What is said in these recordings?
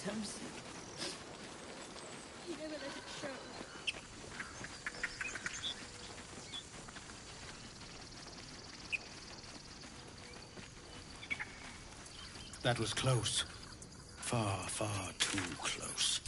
symptoms. He never let it show. That was close. Far, far too close.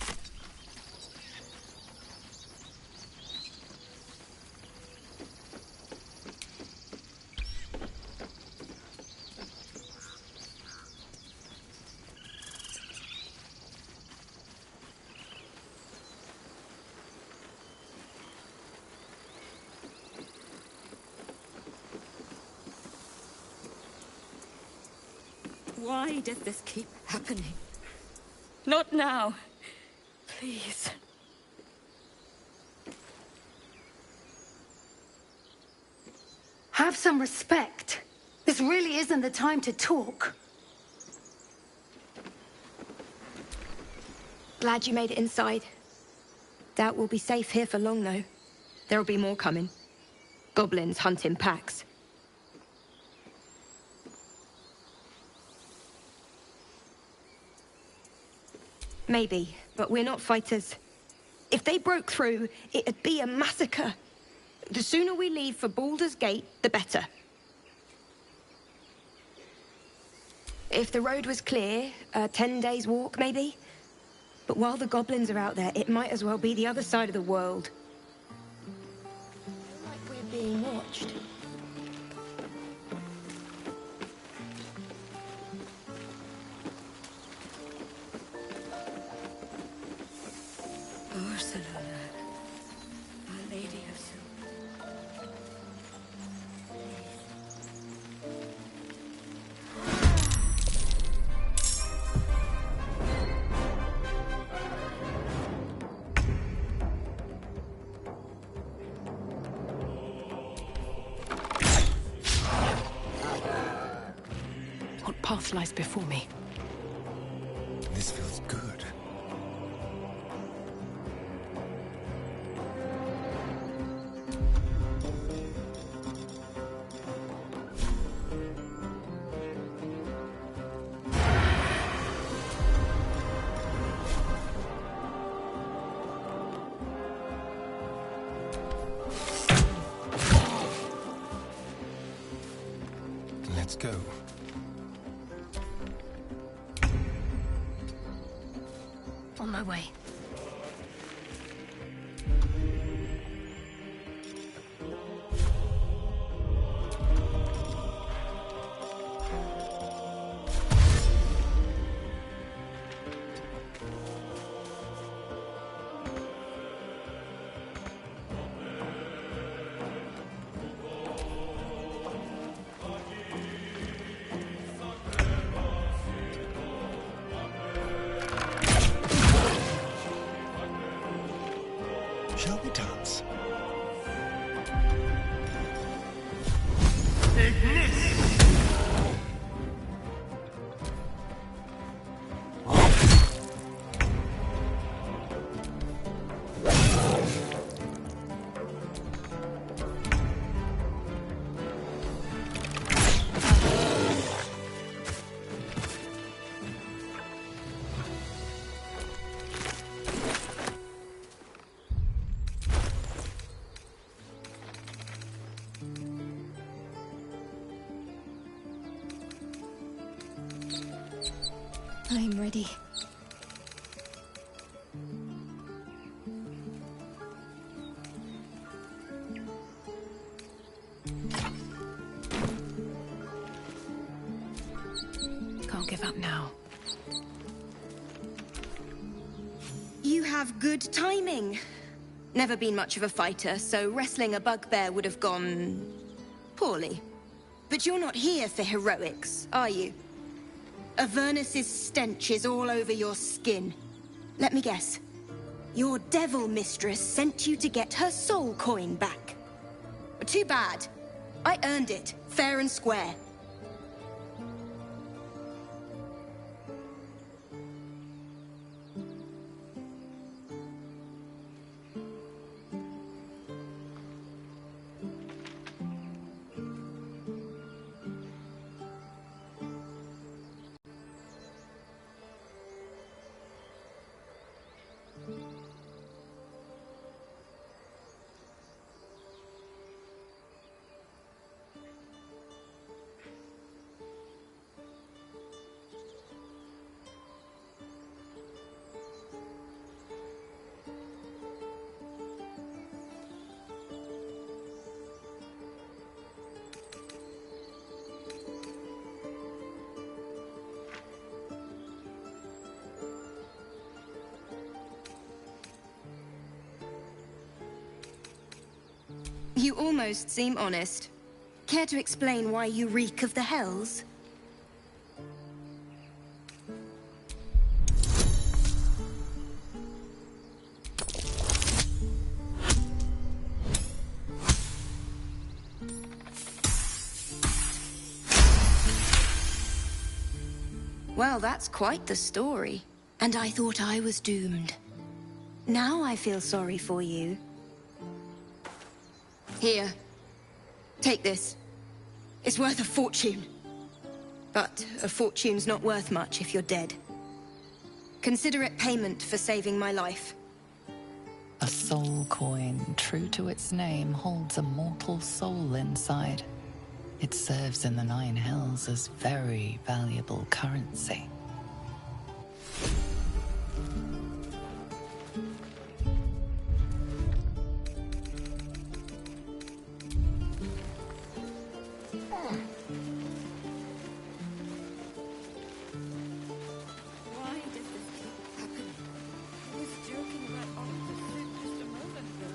Why does this keep happening? Not now. Please. Have some respect. This really isn't the time to talk. Glad you made it inside. Doubt we'll be safe here for long, though. There'll be more coming. Goblins hunt in packs. Maybe, but we're not fighters. If they broke through, it'd be a massacre. The sooner we leave for Baldur's Gate, the better. If the road was clear, 10 days walk, maybe? But while the goblins are out there, it might as well be the other side of the world. Like we're being watched. Barcelona, Our Lady of Soup. What path lies before me? This feels good. Let's go. On my way. Shall we dance? I'm ready. Can't give up now. You have good timing. Never been much of a fighter, so wrestling a bugbear would have gone poorly. But you're not here for heroics, are you? Avernus's stench is all over your skin. Let me guess. Your devil mistress sent you to get her soul coin back. Too bad. I earned it, fair and square. You almost seem honest. Care to explain why you reek of the hells? Well, that's quite the story. And I thought I was doomed. Now I feel sorry for you. Here. Take this. It's worth a fortune. But a fortune's not worth much if you're dead. Consider it payment for saving my life. A soul coin, true to its name, holds a mortal soul inside. It serves in the Nine Hells as very valuable currency. Why does this keep happening? I was joking right off the set just a moment ago.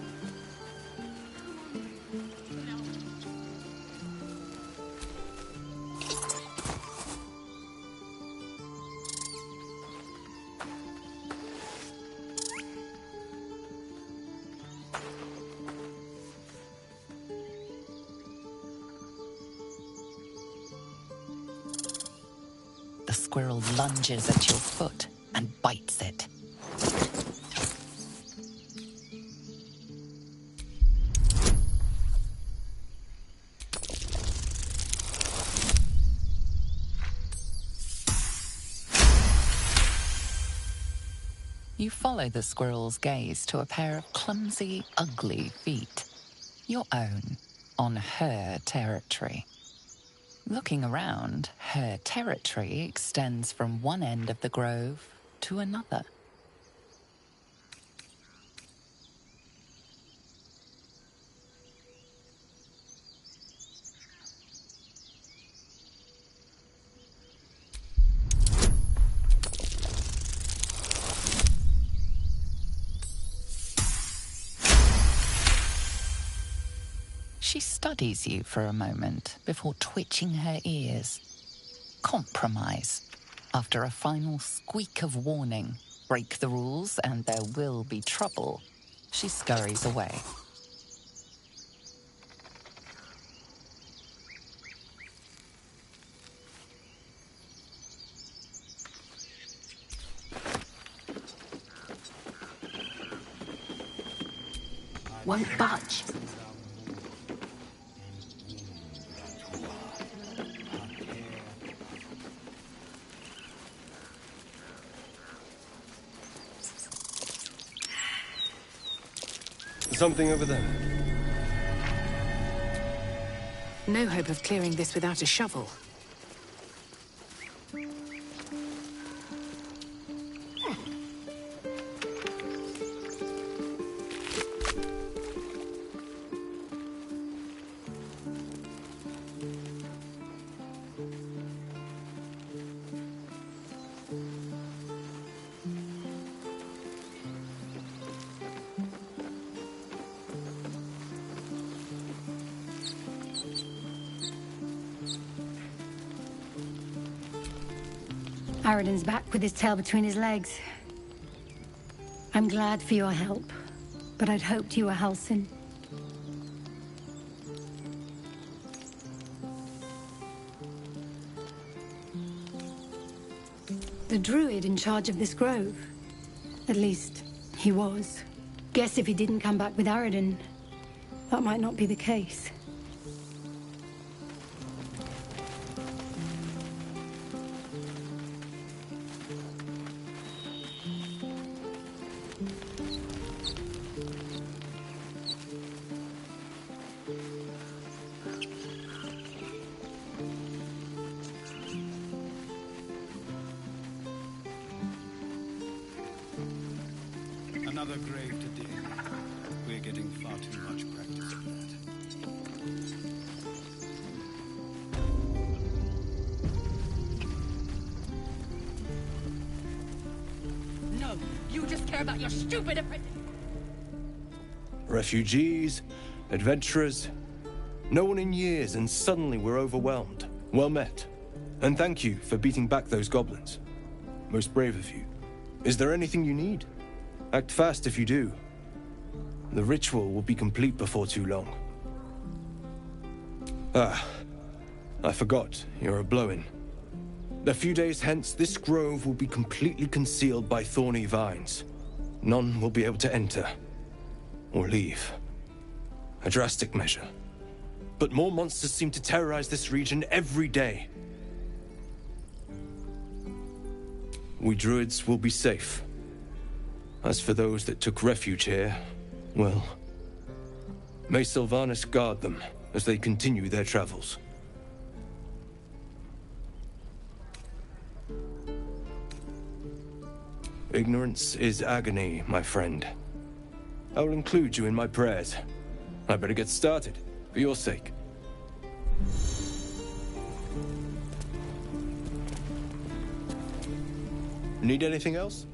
The squirrel lunges at your foot and bites it. You follow the squirrel's gaze to a pair of clumsy, ugly feet. Your own, on her territory. Looking around, her territory extends from one end of the grove to another. She studies you for a moment before twitching her ears. Compromise. After a final squeak of warning, break the rules and there will be trouble, she scurries away. Won't budge. Something over there. No hope of clearing this without a shovel. Aradin's back with his tail between his legs. I'm glad for your help, but I'd hoped you were Halsin. The druid in charge of this grove. At least, he was. Guess if he didn't come back with Aradin, that might not be the case. Another grave to dig. We're getting far too much practice at that. No, you just care about your stupid Refugees adventurers. No one in years, and suddenly we're overwhelmed. Well met. And thank you for beating back those goblins. Most brave of you. Is there anything you need? Act fast if you do. The ritual will be complete before too long. Ah, I forgot, you're a blow-in. A few days hence, this grove will be completely concealed by thorny vines. None will be able to enter or leave. A drastic measure. But more monsters seem to terrorize this region every day. We druids will be safe. As for those that took refuge here, well, may Sylvanas guard them as they continue their travels. Ignorance is agony, my friend. I will include you in my prayers. I better get started, for your sake. Need anything else?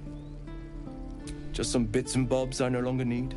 Just some bits and bobs I no longer need?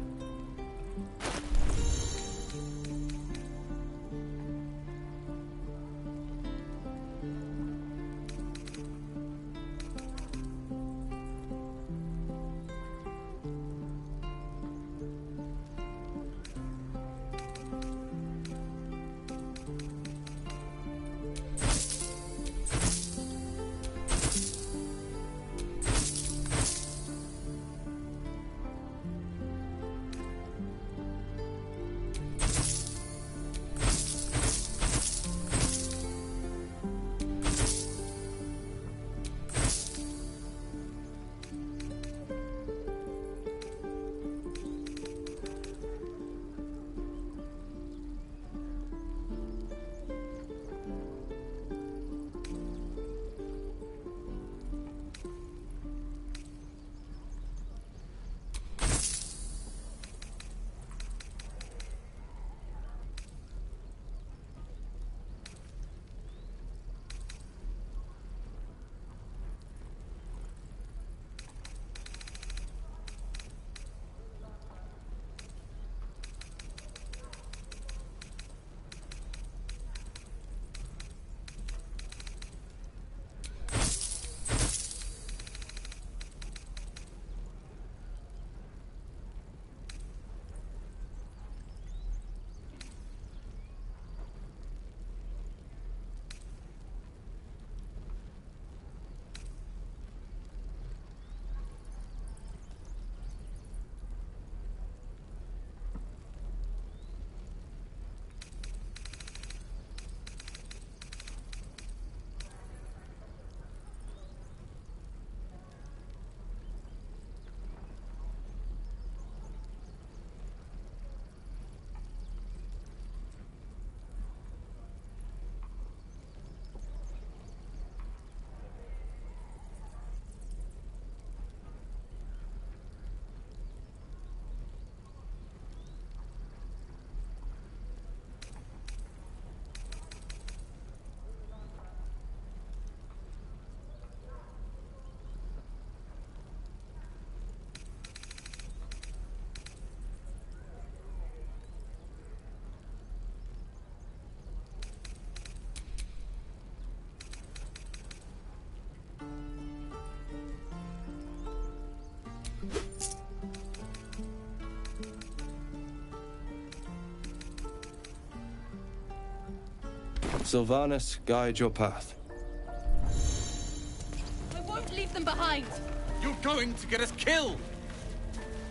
Sylvanas, guide your path. I won't leave them behind! You're going to get us killed!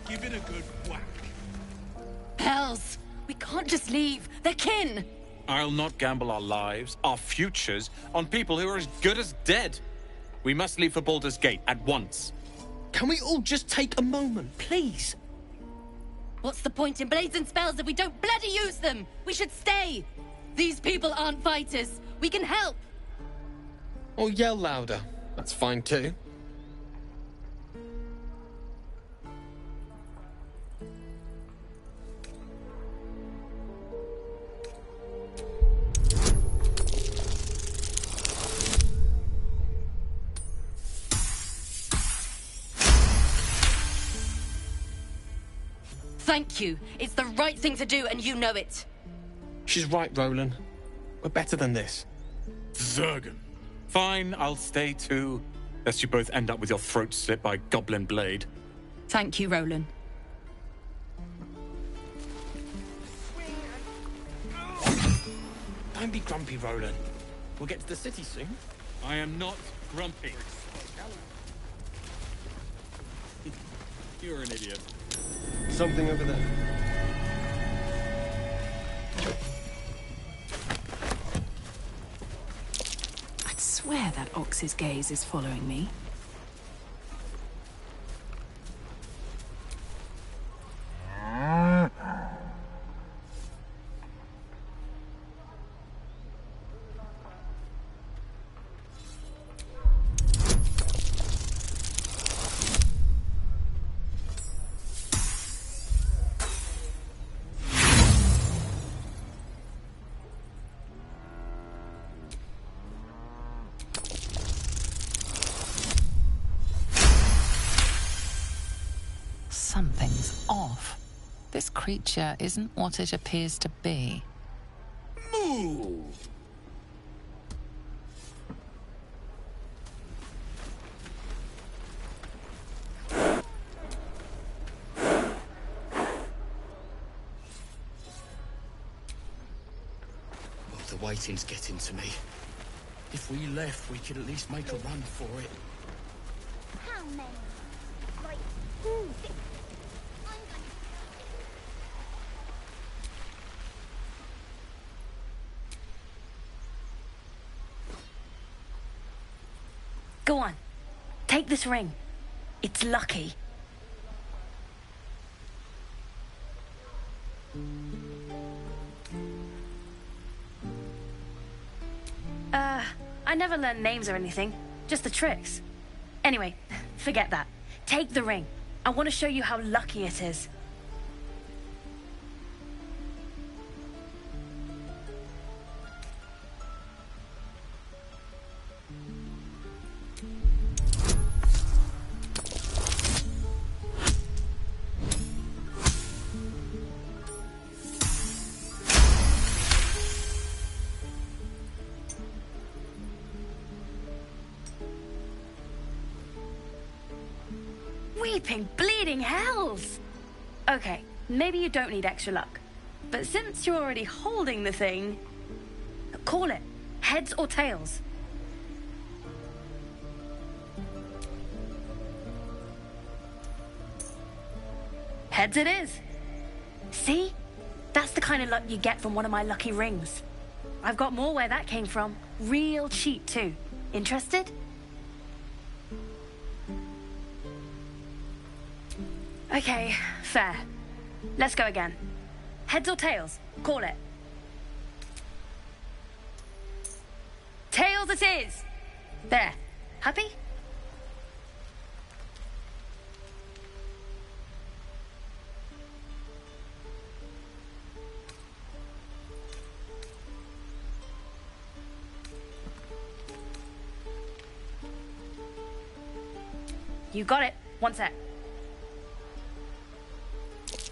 Give it a good whack. Hells! We can't just leave. They're kin! I'll not gamble our lives, our futures, on people who are as good as dead. We must leave for Baldur's Gate at once. Can we all just take a moment, please? What's the point in blazing spells if we don't bloody use them? We should stay! These people aren't fighters. We can help! Or yell louder. That's fine too. Thank you. It's the right thing to do, and you know it. She's right, Roland. We're better than this. Zergan. Fine, I'll stay too. Lest you both end up with your throats slit by Goblin Blade. Thank you, Roland. Don't be grumpy, Roland. We'll get to the city soon. I am not grumpy. You're an idiot. Something over there. I'd swear that ox's gaze is following me. Something's off. This creature isn't what it appears to be. Moo! Oh, the waiting's getting to me. If we left, we could at least make a run for it. How many? Like, who's it? Go on. Take this ring. It's lucky. I never learned names or anything. Just the tricks. Anyway, forget that. Take the ring. I want to show you how lucky it is. Weeping, bleeding hells! Okay, maybe you don't need extra luck. But since you're already holding the thing, call it. Heads or tails? Heads it is. See? That's the kind of luck you get from one of my lucky rings. I've got more where that came from. Real cheap, too. Interested? Okay, fair. Let's go again. Heads or tails? Call it. Tails it is! There. Happy? You got it. One sec.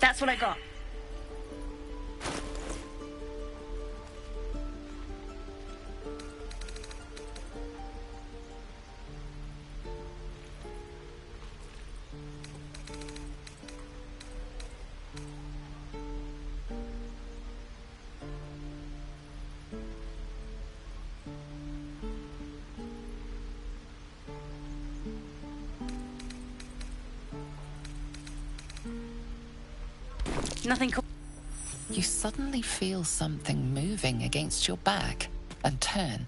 That's what I got. Nothing cool. You suddenly feel something moving against your back and turn.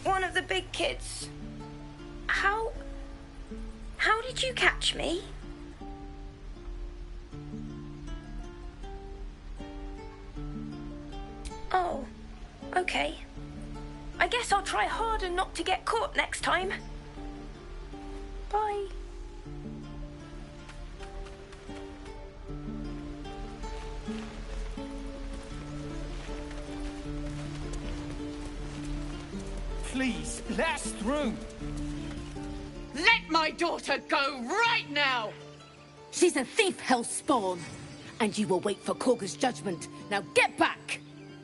One of the big kids. How did you catch me? Oh, okay. I guess I'll try harder not to get caught next time. Bye. Please, let us through. Let my daughter go right now! She's a thief, hellspawn. And you will wait for Korga's judgment. Now get back!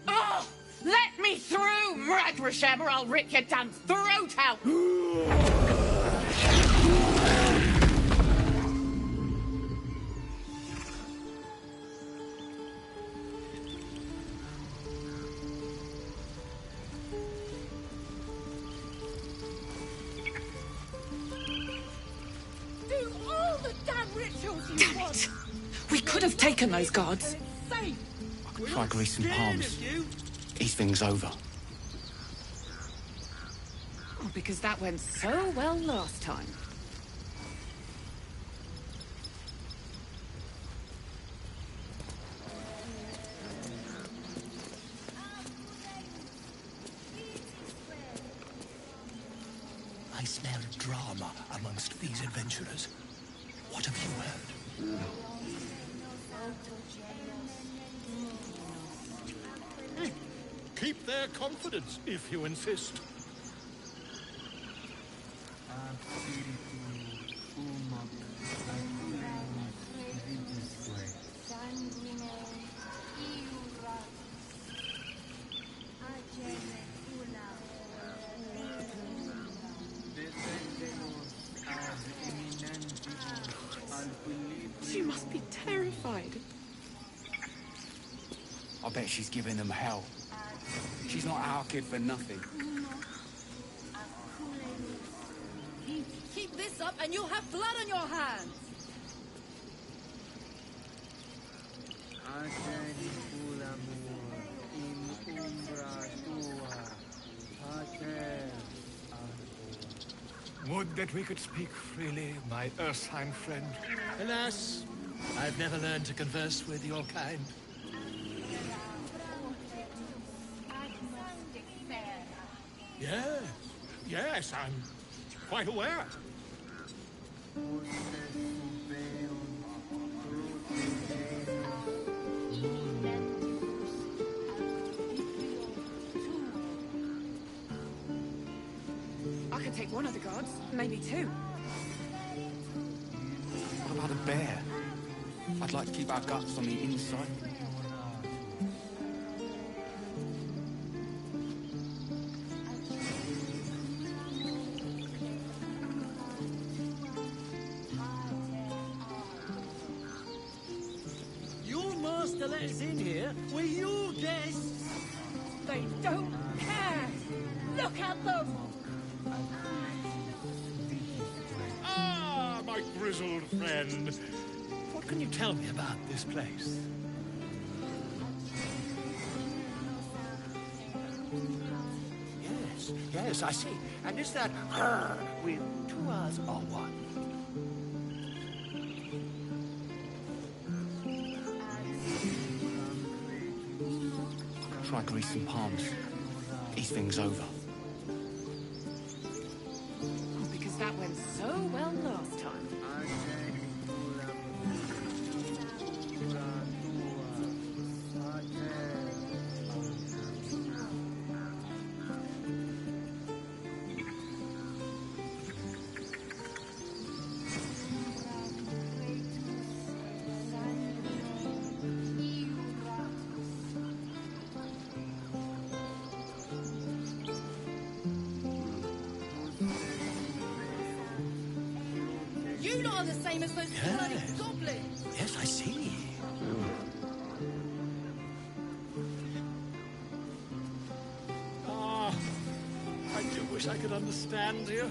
Oh! Let me through, Rxseboy, or I'll rip your damn throat out! Do all the damn rituals you Damn want. it! We could have taken those guards. Safe. I could try greasing palms. Ease things over. Oh, because that went so well last time. I smell drama amongst these adventurers. What have you heard? Keep their confidence, if you insist. She must be terrified. I bet she's giving them hell. She's not our kid for nothing. Keep this up and you'll have blood on your hands. Would that we could speak freely, my Ursine friend. Alas, I've never learned to converse with your kind. Yes, yes, I'm quite aware. I could take one of the guards, maybe two. What about a bear? I'd like to keep our guts on the inside. Your master let us in here. We're your guests. They don't care. Look at them. Ah, my grizzled friend. What can you tell me about this place? Yes, yes, I see. And is that with two R's or one? Try greasing palms. Ease things over. Oh, because that went so well last time. You lot are the same as those bloody goblins. Yes, I see. Ah, I do wish I could understand you.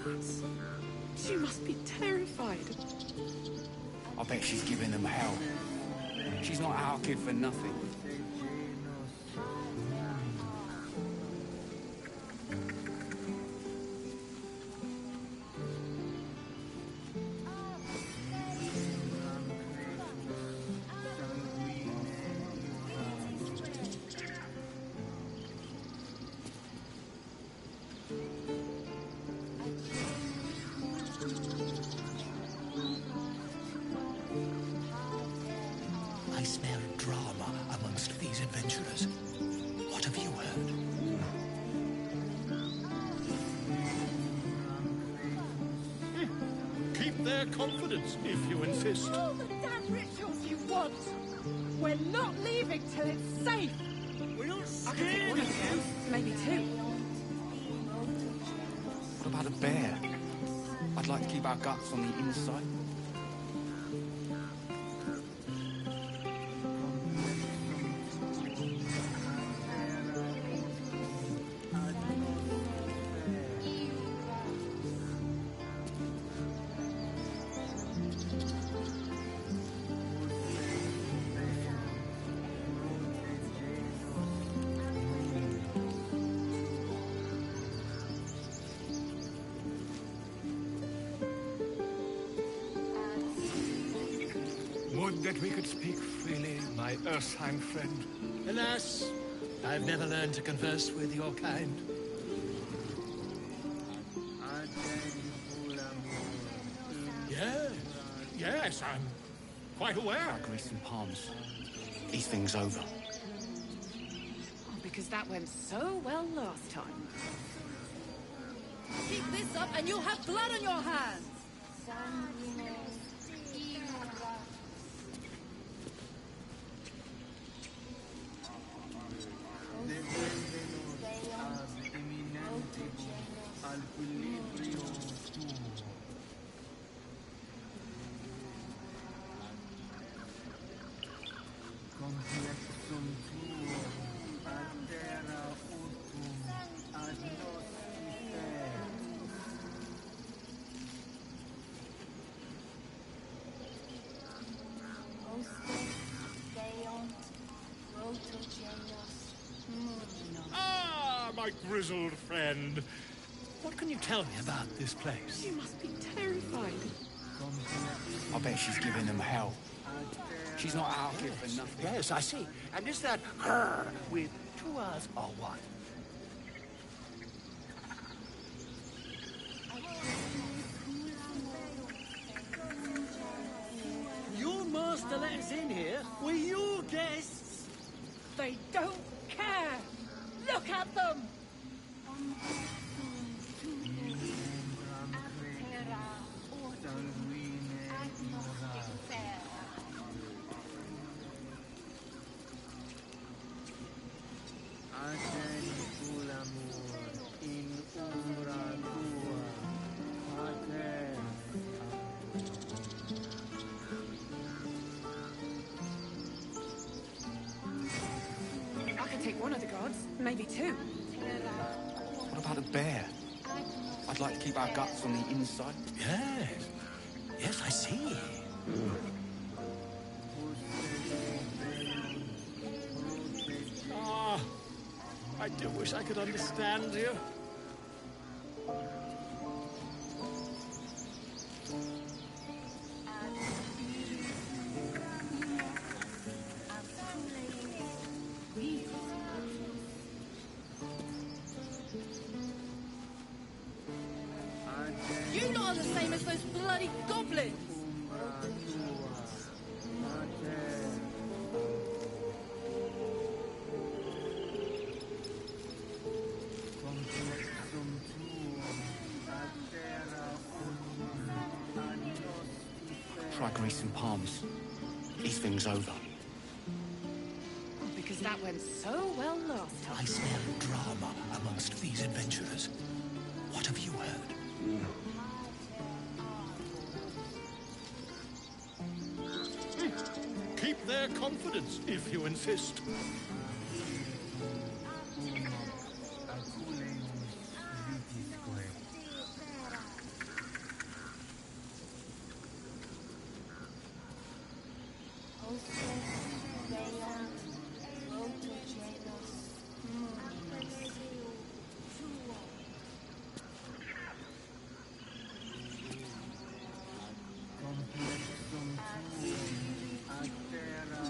Gods, she must be terrified. I bet she's giving them hell. She's not our kid for nothing. I smell drama amongst their confidence, if you insist. All the damn rituals you want! We're not leaving till it's safe! We're not I can take one of them, maybe two. What about a bear? I'd like to keep our guts on the inside. Would that we could speak freely, my Ursine friend. Alas, I've never learned to converse with your kind. Yes, I'm quite aware. Grease and palms. These things over. Oh, because that went so well last time. Keep this up and you'll have blood on your hands! Ah, my grizzled friend. What can you tell me about this place? You must be terrified. I bet she's giving them hell. She's not out here for nothing. Yes, I see. And is that her with two R's or what? Your master let us in here. We're your guests. They don't care. Look at them. I can take one of the gods, maybe two. What about a bear? I'd like to keep our guts on the inside. Yes. Yes, I see. Ah, I do wish I could understand you. You lot are the same as those bloody goblins. Try grease and palms. These things over. Oh, because that went so well last time. I smell drama amongst these adventurers. What have you heard? Keep their confidence, if you insist.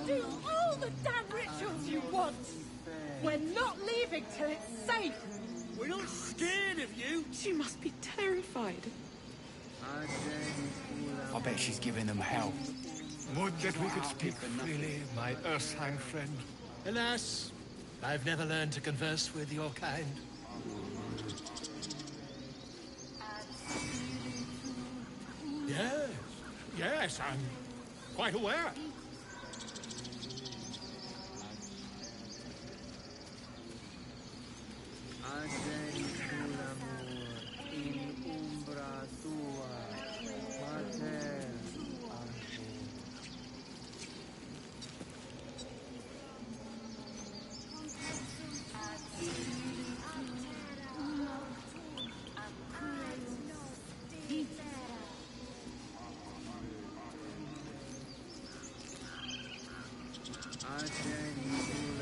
Do all the damn rituals you want! We're not leaving till it's safe! We're not scared of you! She must be terrified. I bet she's giving them hell. Would that we could speak freely, my Ursine friend. Alas, I've never learned to converse with your kind. Yes, Yes, I'm quite aware.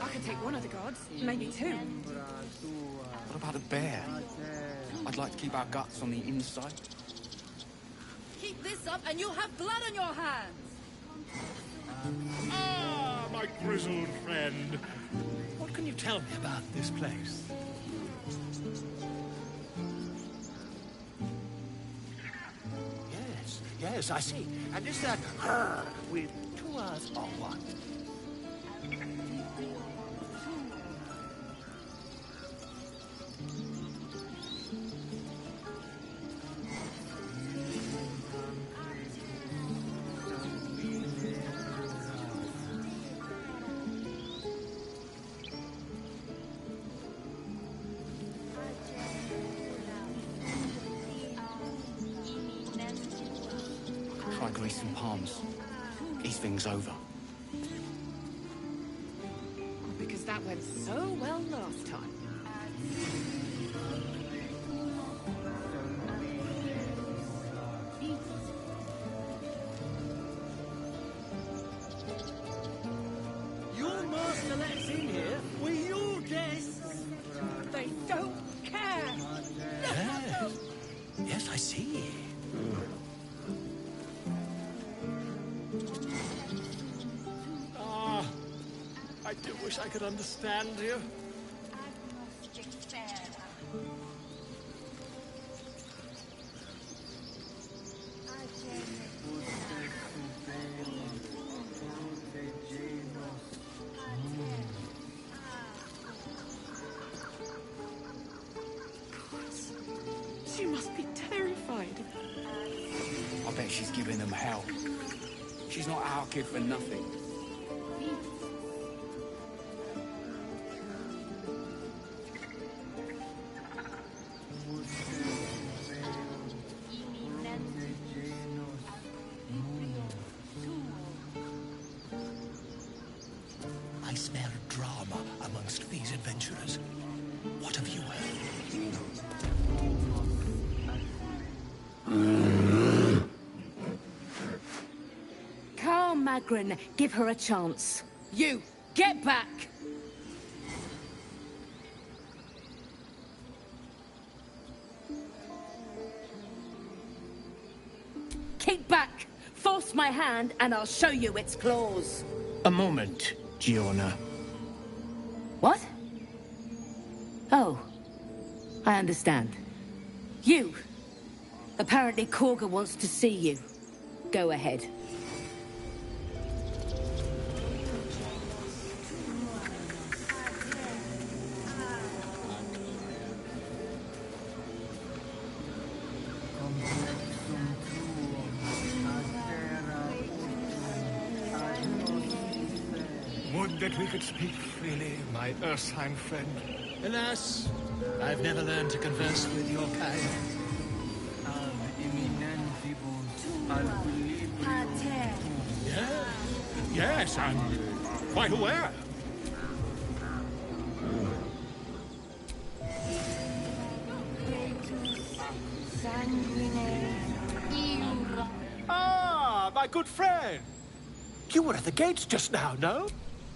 I could take one of the gods, maybe two. What about a bear? I'd like to keep our guts on the inside. Keep this up and you'll have blood on your hands. Ah, my grizzled friend. What can you tell me about this place? Yes, I see. And is that her with two R's or one? Try greasing palms. Ease things over. Because that went so well last time. Your master let us in here. We're your guests. They don't care. Yes. Yes, I see. Ah, I do wish I could understand you. She must be terrified. I bet she's giving them hell. She's not our kid for nothing. I smell drama amongst these adventurers. What have you heard? Calm, Magrin. Give her a chance. You, get back! Keep back! Force my hand and I'll show you its claws. A moment, Giona. What? Oh, I understand. You! Apparently Korga wants to see you. Go ahead. Would that we could speak freely, my Ursine friend. Alas, I've never learned to converse with your kind. Yes, I'm quite aware. Ah, my good friend. You were at the gates just now, no?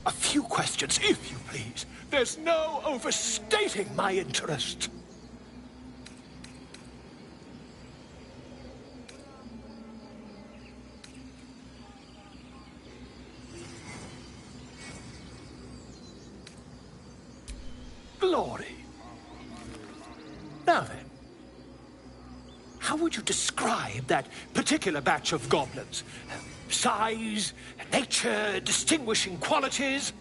A few questions, if you please. There's no overstating my interest. Glory. Now then, how would you describe that particular batch of goblins? Size, nature, distinguishing qualities?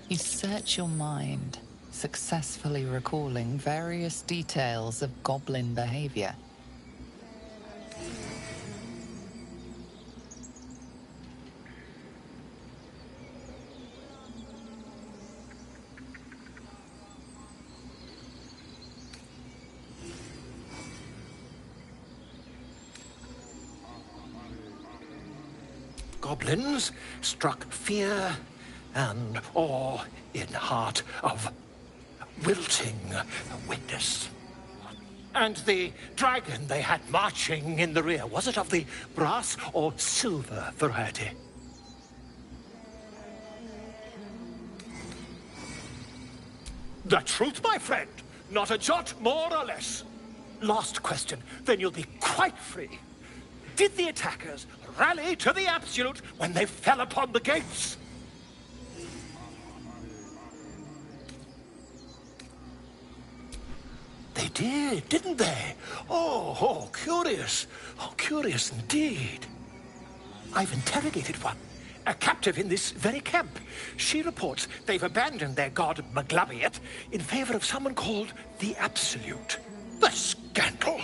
You search your mind, successfully recalling various details of goblin behavior. goblins struck fear and awe in heart of wilting witness. And the dragon they had marching in the rear, was it of the brass or silver variety? The truth, my friend. Not a jot more or less. Last question, then you'll be quite free. Did the attackers rally to the absolute when they fell upon the gates? They did, didn't they? Oh, curious. Oh, curious indeed. I've interrogated one, a captive in this very camp. She reports they've abandoned their god Maglabiet in favor of someone called the Absolute. The scandal!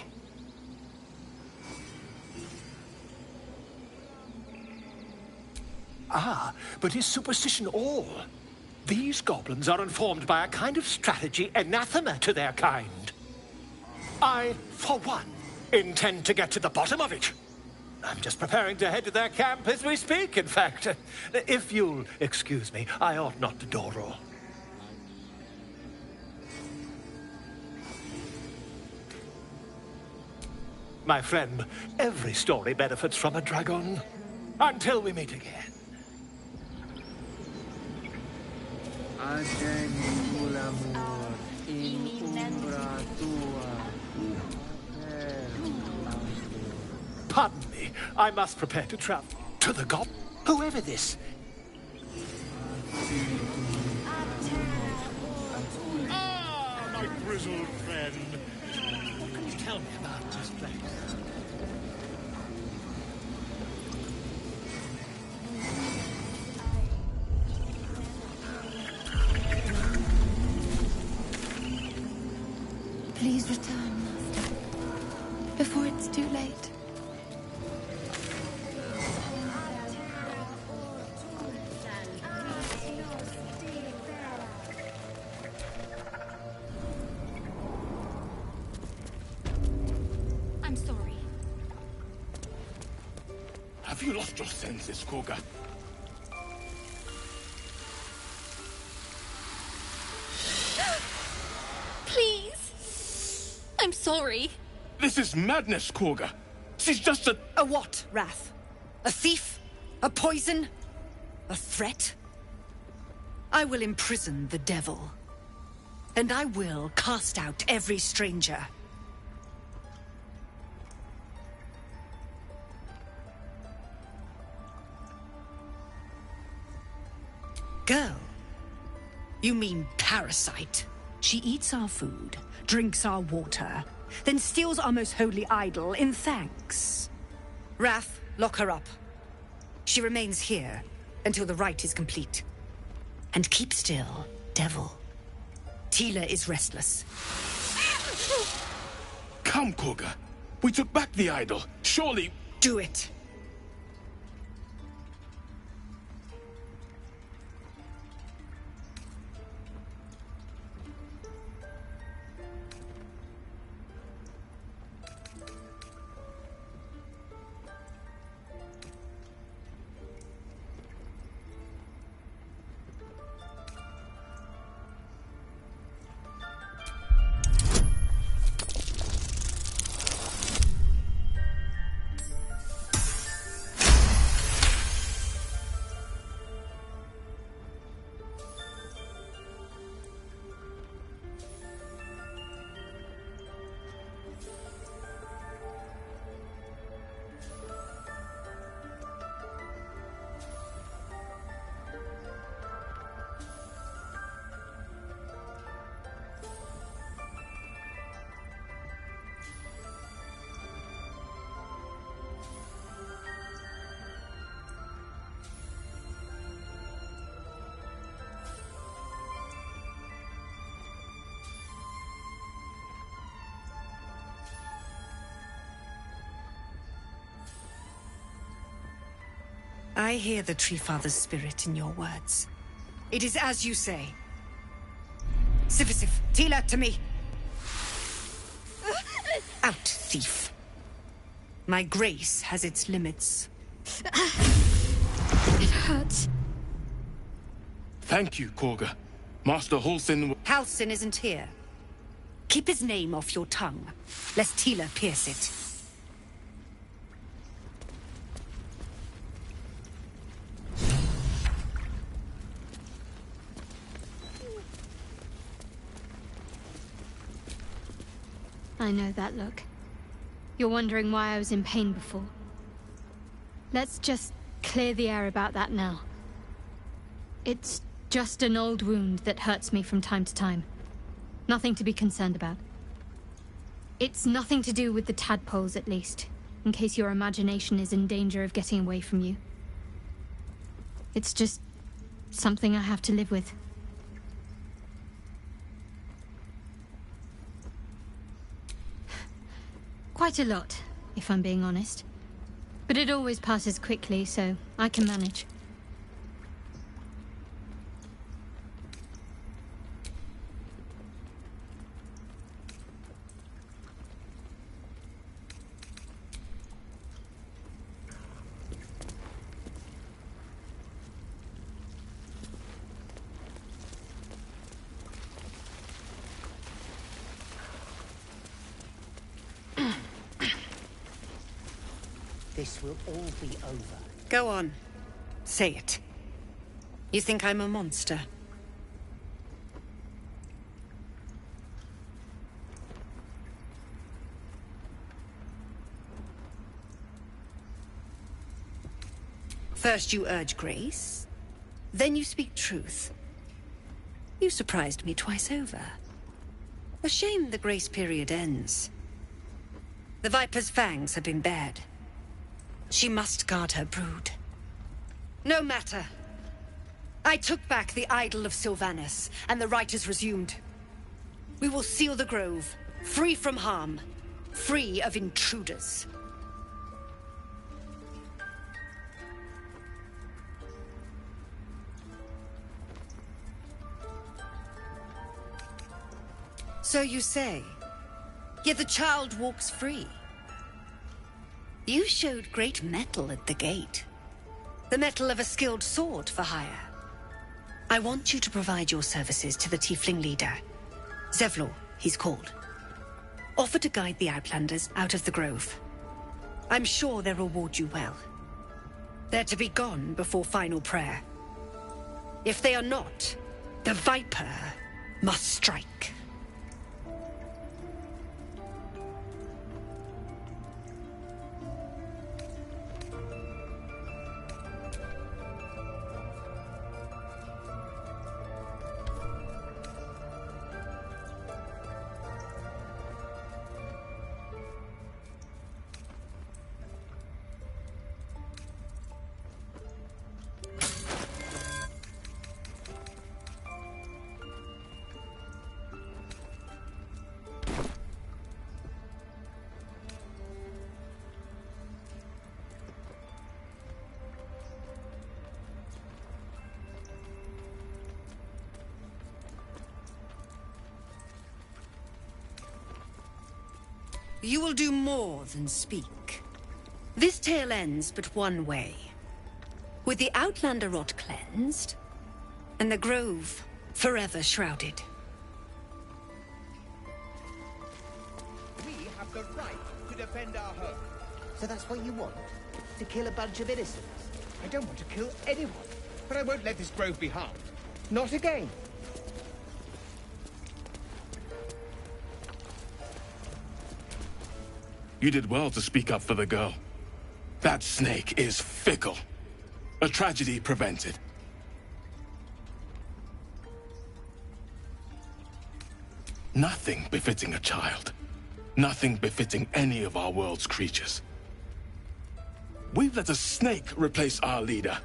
Ah, but is superstition all? These goblins are informed by a kind of strategy anathema to their kind. I, for one, intend to get to the bottom of it. I'm just preparing to head to their camp as we speak, in fact. If you'll excuse me, I ought not to door roll. My friend, every story benefits from a dragon. Until we meet again. Pardon me, I must prepare to travel. To the god, whoever this. Ah, my grizzled friend. What can you tell me about this place? Please return, Master, before it's too late. I'm sorry. Have you lost your senses, Koga? Please. I'm sorry. This is madness, Koga. She's just a... A what, Wrath? A thief? A poison? A threat? I will imprison the devil. And I will cast out every stranger. Girl? You mean parasite? She eats our food, drinks our water, then steals our most holy idol in thanks. Wrath, lock her up. She remains here until the rite is complete. And keep still, devil. Tila is restless. Come, Koga. We took back the idol. Surely... Do it. I hear the Tree Father's spirit in your words. It is as you say. Sifisif, Tila, to me! Out, thief. My grace has its limits. It hurts. Thank you, Korga. Master Halsin... Halsin isn't here. Keep his name off your tongue, lest Tila pierce it. I know that look. You're wondering why I was in pain before. Let's just clear the air about that now. It's just an old wound that hurts me from time to time. Nothing to be concerned about. It's nothing to do with the tadpoles, at least, in case your imagination is in danger of getting away from you. It's just something I have to live with. Quite a lot, if I'm being honest. But it always passes quickly, so I can manage. This will all be over. Go on. Say it. You think I'm a monster? First you urge grace, then you speak truth. You surprised me twice over. A shame the grace period ends. The Viper's fangs have been bared. She must guard her brood. No matter. I took back the idol of Sylvanus, and the rite is resumed. We will seal the grove, free from harm, free of intruders. So you say, yet the child walks free. You showed great mettle at the gate. The mettle of a skilled sword for hire. I want you to provide your services to the Tiefling leader. Zevlor, he's called. Offer to guide the Outlanders out of the grove. I'm sure they'll reward you well. They're to be gone before final prayer. If they are not, the Viper must strike. You will do more than speak. This tale ends but one way. With the Outlander rot cleansed, and the grove forever shrouded. We have the right to defend our home. So that's what you want? To kill a bunch of innocents? I don't want to kill anyone, but I won't let this grove be harmed. Not again. You did well to speak up for the girl. That snake is fickle. A tragedy prevented. Nothing befitting a child. Nothing befitting any of our world's creatures. We've let a snake replace our leader.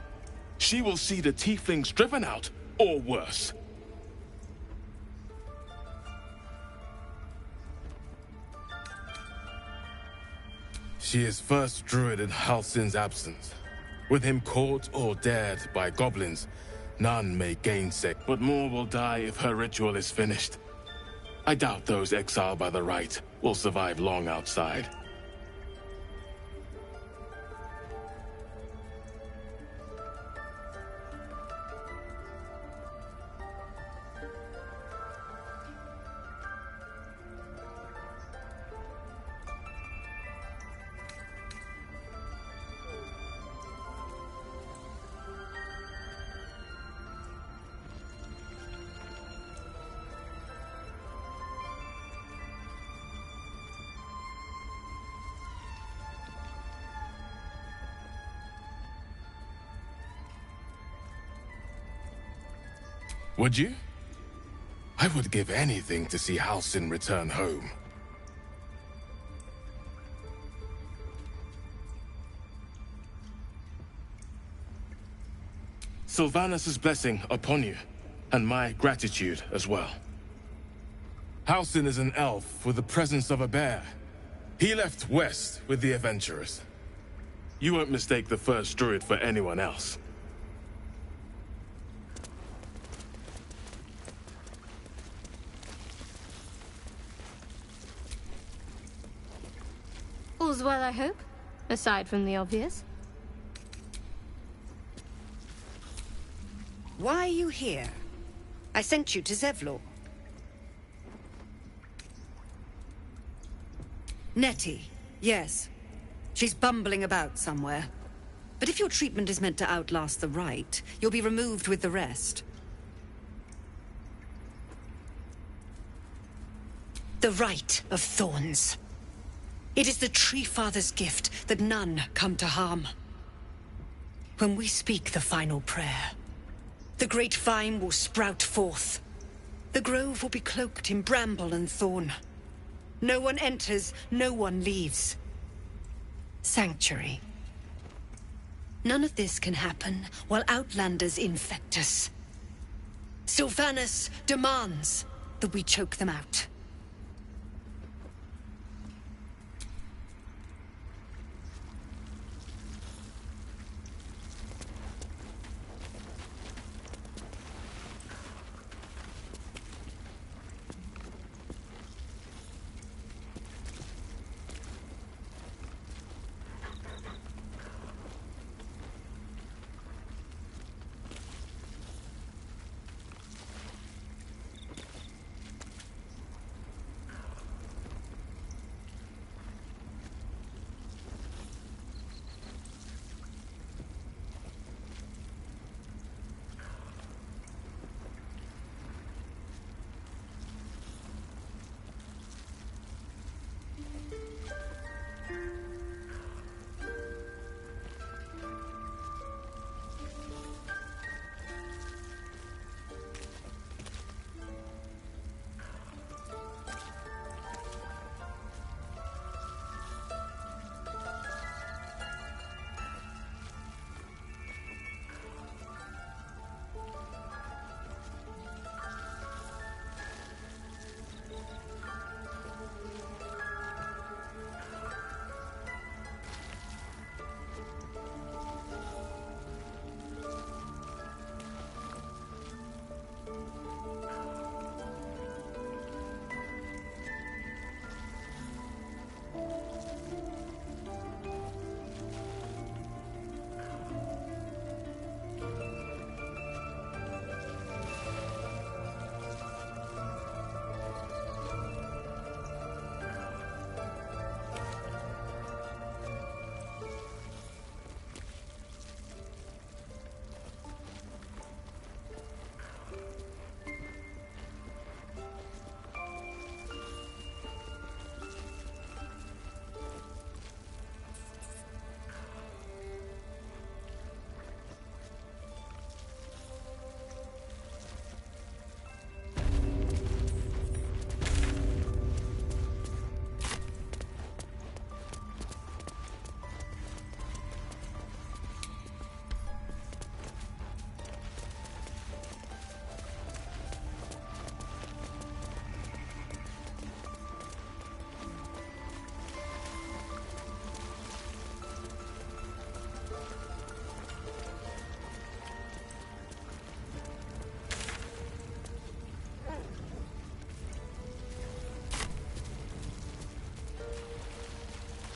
She will see the tieflings driven out, or worse. She is first druid in Halsin's absence. With him caught or dared by goblins, none may gainsay. But more will die if her ritual is finished. I doubt those exiled by the rite will survive long outside. Would you? I would give anything to see Halsin return home. Sylvanus' blessing upon you, and my gratitude as well. Halsin is an elf with the presence of a bear. He left west with the adventurers. You won't mistake the first druid for anyone else. All's well, I hope? Aside from the obvious. Why are you here? I sent you to Zevlor. Nettie, yes. She's bumbling about somewhere. But if your treatment is meant to outlast the rite, you'll be removed with the rest. The Rite of Thorns. It is the Tree Father's gift that none come to harm. When we speak the final prayer, the great vine will sprout forth. The grove will be cloaked in bramble and thorn. No one enters, no one leaves. Sanctuary. None of this can happen while Outlanders infect us. Sylvanus demands that we choke them out.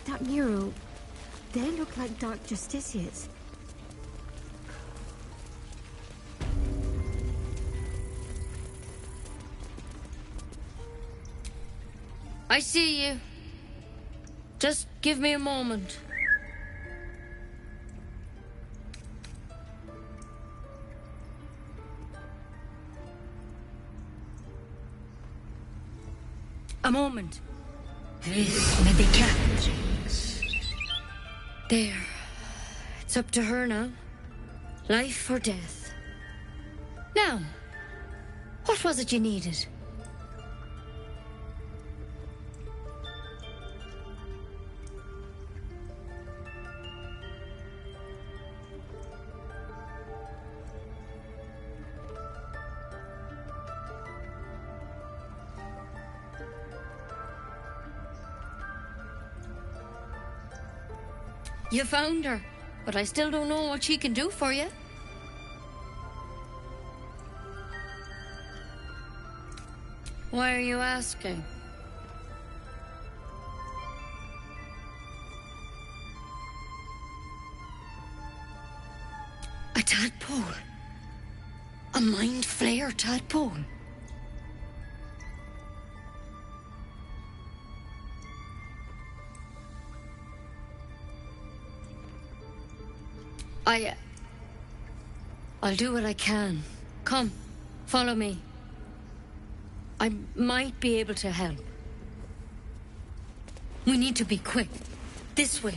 That mural, they look like Dark Justiciars. I see you. Just give me a moment. A moment. There. It's up to her now. Life or death. Now, What was it you needed? You found her, but I still don't know what she can do for you. Why are you asking? A tadpole. A mind flayer tadpole. I'll do what I can. Come, follow me. I might be able to help. We need to be quick. This way.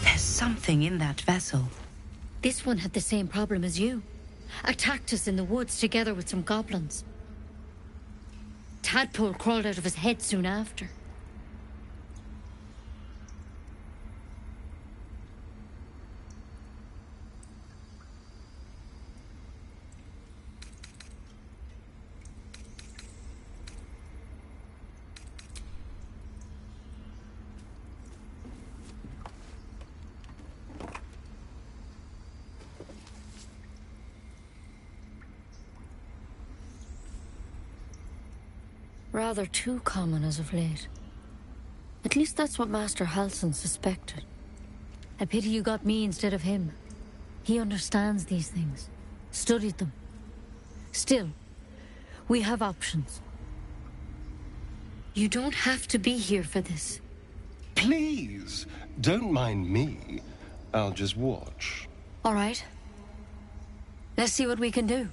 There's something in that vessel. This one had the same problem as you. Attacked us in the woods together with some goblins. Tadpole crawled out of his head soon after. Rather too common as of late. At least that's what Master Halsin suspected. A pity you got me instead of him. He understands these things. Studied them. Still, we have options. You don't have to be here for this. Please, don't mind me. I'll just watch. All right. Let's see what we can do.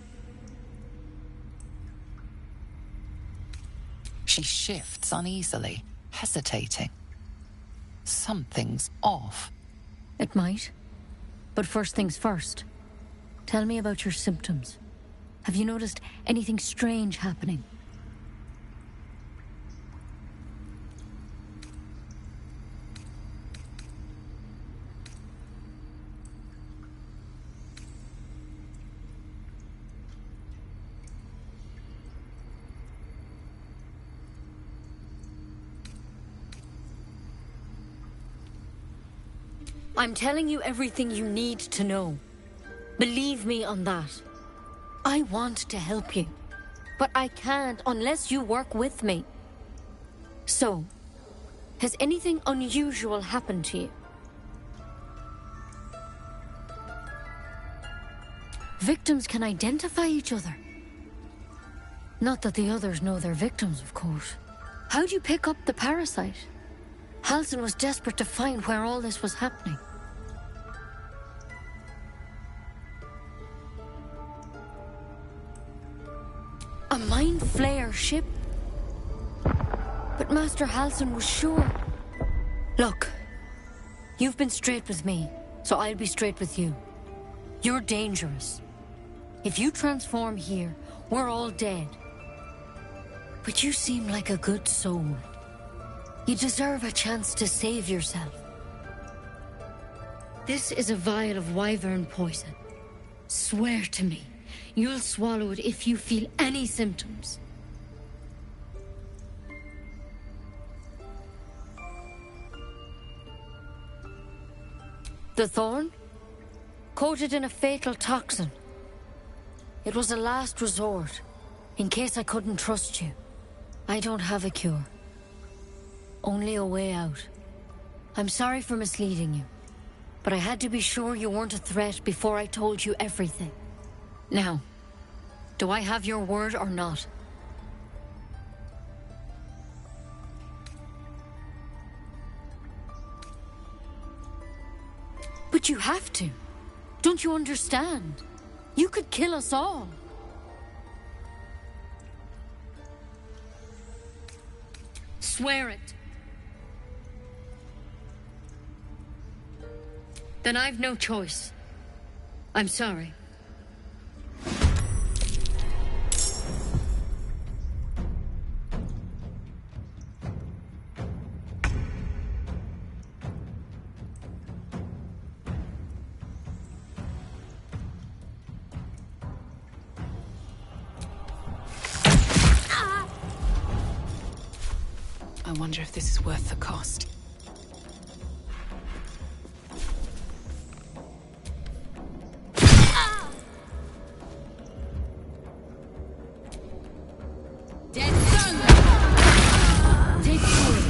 She shifts uneasily, hesitating. Something's off. It might. But first things first. Tell me about your symptoms. Have you noticed anything strange happening? I'm telling you everything you need to know. Believe me on that. I want to help you, but I can't unless you work with me. So, has anything unusual happened to you? Victims can identify each other. Not that the others know they're victims, of course. How'd you pick up the parasite? Halsin was desperate to find where all this was happening. A mind flayer ship? But Master Halsin was sure. Look, you've been straight with me, so I'll be straight with you. You're dangerous. If you transform here, we're all dead. But you seem like a good soul. You deserve a chance to save yourself. This is a vial of wyvern poison. Swear to me, you'll swallow it if you feel any symptoms. The thorn? Coated in a fatal toxin. It was a last resort, in case I couldn't trust you. I don't have a cure. Only a way out. I'm sorry for misleading you, but I had to be sure you weren't a threat before I told you everything. Now, do I have your word or not? But you have to. Don't you understand? You could kill us all. swear it. Then I've no choice. I'm sorry. I wonder if this is worth the cost. Dead son! Take courage.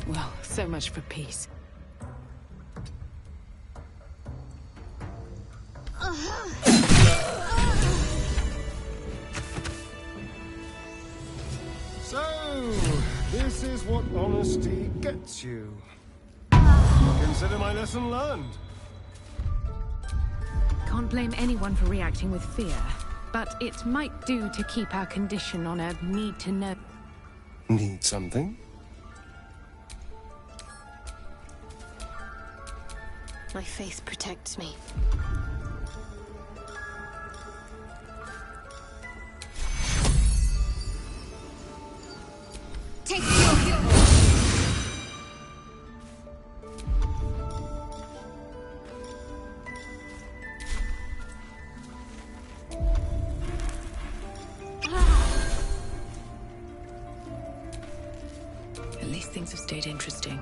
Well, so much for peace. So, this is what honesty gets you. Consider my lesson learned. Can't blame anyone for reacting with fear, but it might do to keep our condition on a need-to-know. Need something? My faith protects me. Take your hero! At least things have stayed interesting.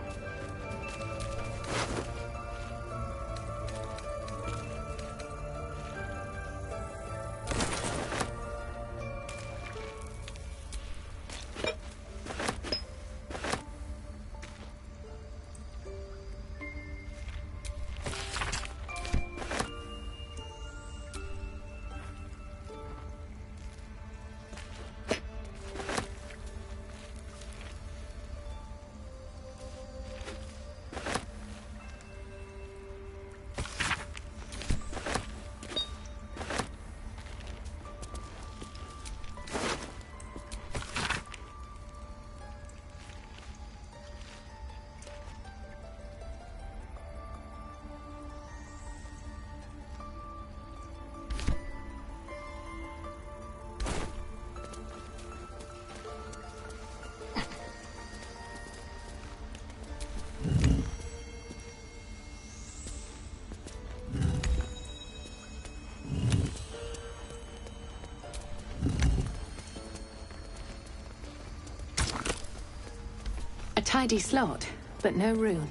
A tidy slot, but no rune.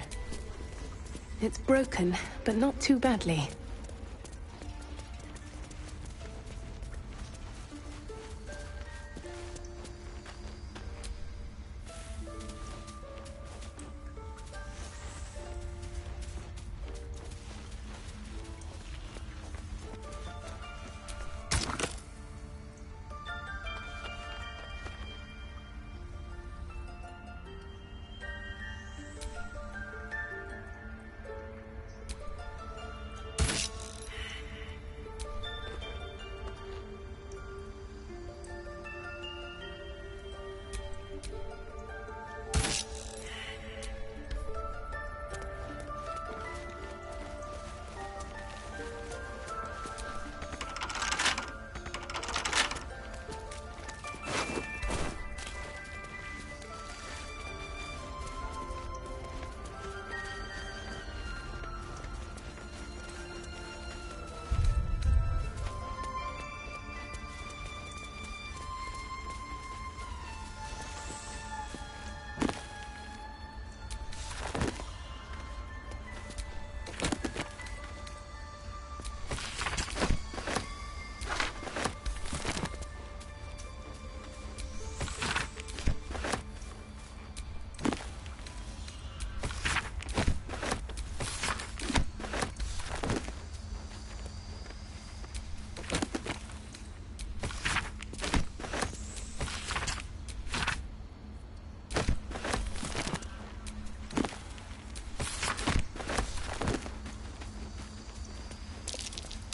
It's broken, but not too badly.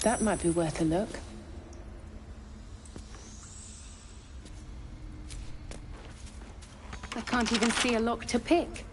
That might be worth a look. I can't even see a lock to pick.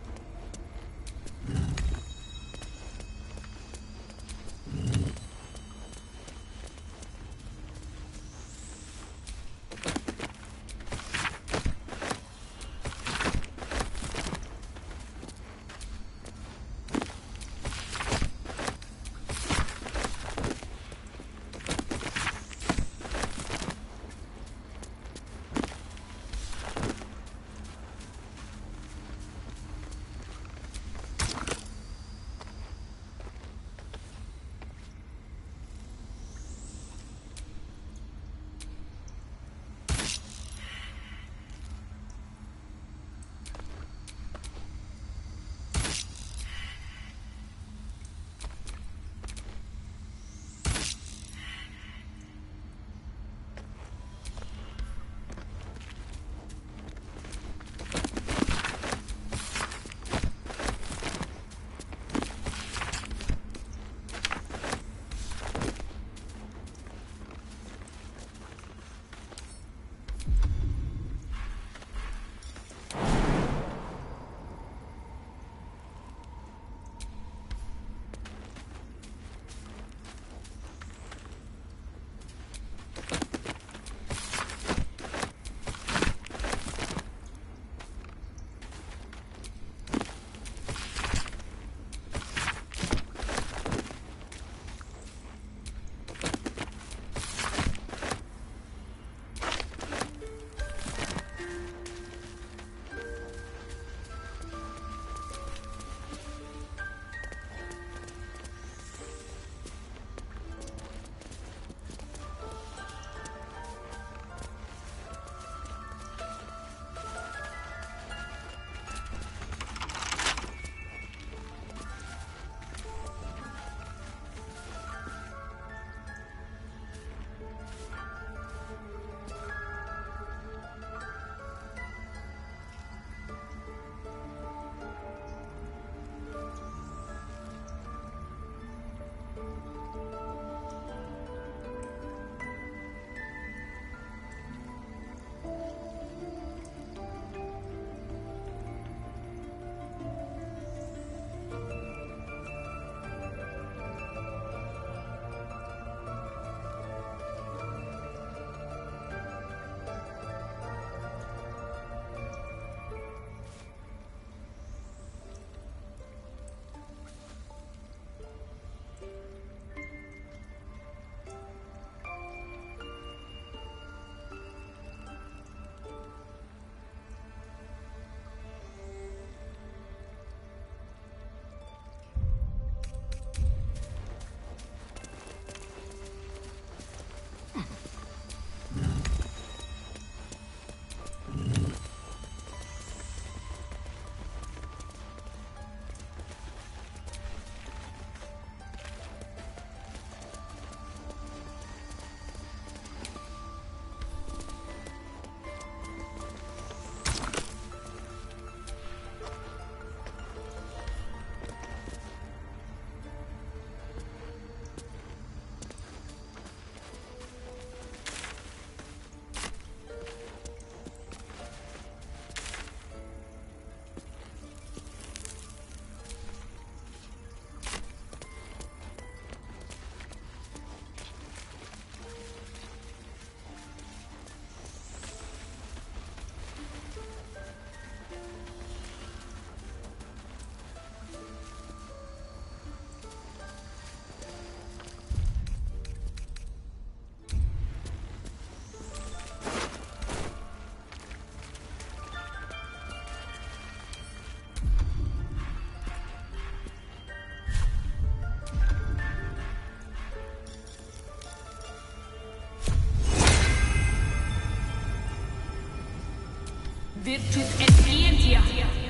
Virtus et scientia.